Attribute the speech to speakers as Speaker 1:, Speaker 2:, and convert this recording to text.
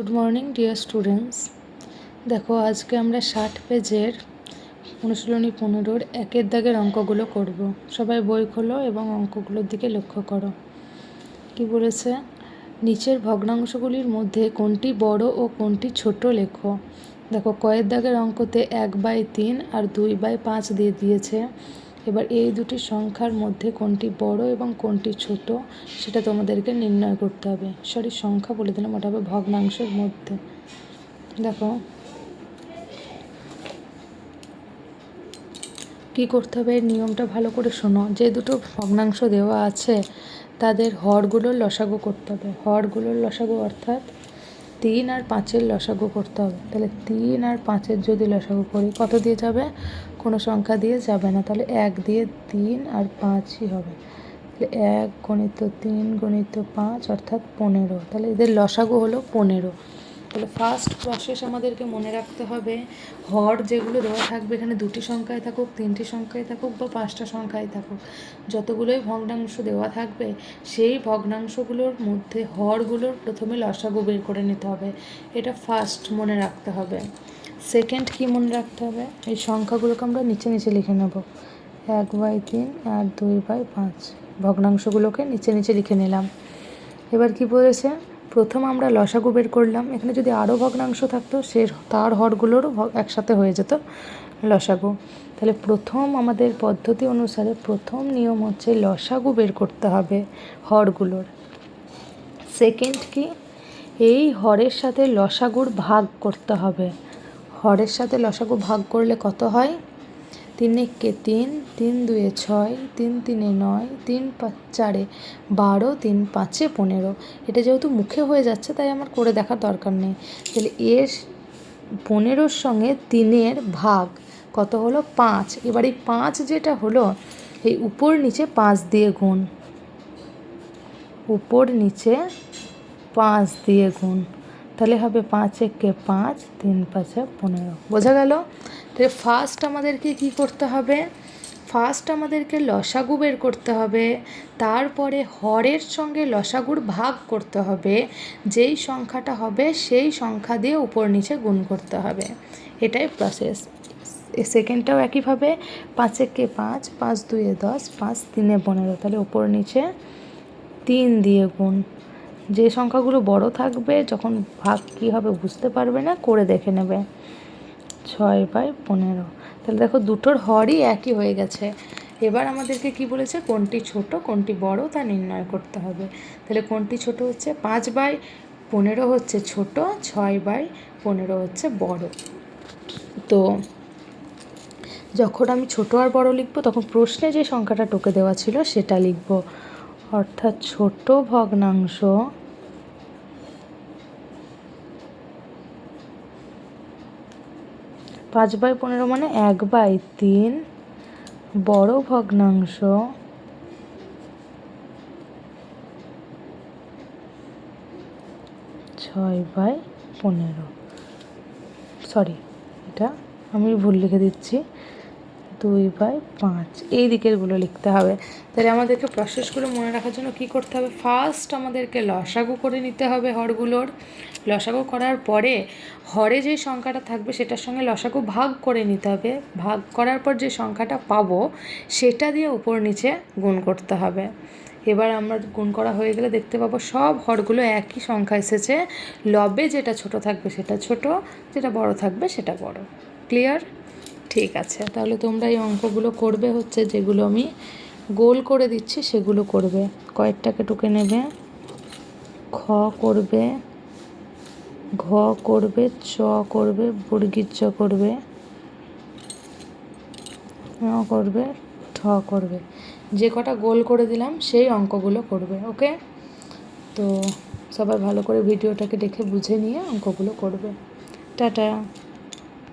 Speaker 1: Good morning dear students. দেখো আজকে আমরা 60 পেজের অনুশীলনী 15-র একের দাগের অঙ্কগুলো করব। সবাই বই খোলো এবং অঙ্কগুলোর দিকে লক্ষ্য করো। কি বলেছে? নিচের ভগ্নাংশগুলির মধ্যে কোনটি বড় ও কোনটি ছোট লেখো। দেখো কয়ের দাগের অঙ্কতে 1/3 আর 2/5 দিয়ে দিয়েছে। এবার এই দুটি সংখ্যার মধ্যে কোনটি বড় এবং কোনটি ছোট সেটা তোমাদেরকে নির্ণয় করতে হবে। সংখ্যা বলে দিলাম, ওটা হবে ভগ্নাংশের মধ্যে। দেখো কি করতে হবে, নিয়মটা ভালো করে শোনো। যে দুটো ভগ্নাংশ দেওয়া আছে তাদের হরগুলোর লসাগু করতে হবে। হরগুলোর লসাগু অর্থাৎ 3 আর 5-এর লসাগু করতে হবে। তাহলে 3 আর 5-এর যদি লসাগু করি কত দিয়ে যাবে? কোনো সংখ্যা দিয়ে যাবে না, তাহলে 1 দিয়ে 3 আর 5ই হবে। তাহলে 1 × 3 × 5 অর্থাৎ 15। তাহলে এদের লসাগু হলো 15। তাহলে ফার্স্ট প্রসেস আমাদেরকে মনে রাখতে হবে, হর যেগুলো দেওয়া থাকবে, এখানে 2টি সংখ্যায় থাকুক, 3টি সংখ্যায় থাকুক বা 5টা সংখ্যায় থাকুক, যতগুলোই ভগ্নাংশ দেওয়া থাকবে সেই ভগ্নাংশগুলোর মধ্যে হরগুলোর প্রথমে লসাগু বের করে নিতে হবে। এটা ফার্স্ট মনে রাখতে হবে। সেকেন্ড কি মনে রাখতে হবে? এই সংখ্যাগুলোকে আমরা নিচে নিচে লিখে নেব। 1/3 আর 2/5 ভগ্নাংশগুলোকে নিচে নিচে লিখে নিলাম। এবার কি বলেছে? প্রথম আমরা লসাগু বের করলাম। এখানে যদি আরও ভগ্নাংশ থাকতো তার হরগুলোরও একসাথে হয়ে যেত লসাগু। তাহলে প্রথম আমাদের পদ্ধতি অনুসারে প্রথম নিয়ম হচ্ছে লসাগু বের করতে হবে হরগুলোর। সেকেন্ড কি? এই হরের সাথে লসাগুর ভাগ করতে হবে। হরের সাথে লসাগু ভাগ করলে কত হয়? 3 × 3, 3 × 2 = 6, 3 × 3 = 9, 3 × 4 = 12, 3 × 5 = 15। এটা যেহেতু মুখে হয়ে যাচ্ছে তাই আমার করে দেখার দরকার নেই। তাহলে এর 15-র সঙ্গে 3-এর ভাগ কত হলো? 5। এবার এই 5 যেটা হলো, এই উপর নিচে 5 দিয়ে গুণ, উপর নিচে 5 দিয়ে গুণ, তাহলে হবে 5 × 1 = 5, 3 × 5 = 15। বোঝা গেল? তাহলে ফার্স্ট আমাদেরকে কি করতে হবে? ফার্স্ট আমাদেরকে লসাগু বের করতে হবে, তারপরে হরের সঙ্গে লসাগুর ভাগ করতে হবে। যেই সংখ্যাটা হবে সেই সংখ্যা দিয়ে উপর নিচে গুণ করতে হবে। এটাই প্রসেস। সেকেন্ডটাও একইভাবে 5 × 1 = 5, 5 × 2 = 10, 5 × 3 = 15। তাহলে উপর নিচে 3 দিয়ে গুণ। যে সংখ্যাগুলো বড় থাকবে যখন ভাগ কী হবে বুঝতে পারবে না, করে দেখে নেবে। 6/15। তাহলে দেখো দুটোর হরই একই হয়ে গেছে। এবার আমাদেরকে কি বলেছে? কোনটি ছোট কোনটি বড় তা নির্ণয় করতে হবে। তাহলে কোনটি ছোট হচ্ছে? 5/15 হচ্ছে ছোট, 6/15 হচ্ছে বড়। তো যখন আমি ছোট আর বড় লিখব তখন প্রশ্নে যে সংখ্যাটা টোকে দেওয়া ছিল সেটা লিখব। অর্থাৎ ছোট ভগ্নাংশ 5/15 মানে 1/3, বড় ভগ্নাংশ 6/15। সরি, এটা আমি ভুল লিখে দিচ্ছি, 2/5। এই দিকেরগুলো লিখতে হবে। তাহলে আমাদেরকে প্রসেসগুলো মনে রাখার জন্য কী করতে হবে? ফার্স্ট আমাদেরকে লসাগু করে নিতে হবে হরগুলোর। লসাগু করার পরে হরে যে সংখ্যাটা থাকবে সেটার সঙ্গে লসাগু ভাগ করে নিতে হবে। ভাগ করার পর যে সংখ্যাটা পাবো সেটা দিয়ে উপর নিচে গুণ করতে হবে। এবার আমরা গুণ করা হয়ে গেলে দেখতে পাবো সব হরগুলো একই সংখ্যা এসেছে। লবে যেটা ছোট থাকবে সেটা ছোট, যেটা বড় থাকবে সেটা বড়। ক্লিয়ার? ঠিক আছে, তাহলে তোমরা এই অঙ্কগুলো করবে, হচ্ছে যেগুলো আমি গোল করে দিচ্ছি সেগুলো করবে। কয়েকটাকে টুকে নেবে, খ করবে, ঘ করবে, চ করবে, বর্গীর চ করবে, করবে, ঠ করবে। যে কটা গোল করে দিলাম সেই অঙ্কগুলো করবে। ওকে? তো সবাই ভালো করে ভিডিওটাকে দেখে বুঝে নিয়ে অঙ্কগুলো করবে। টাটা।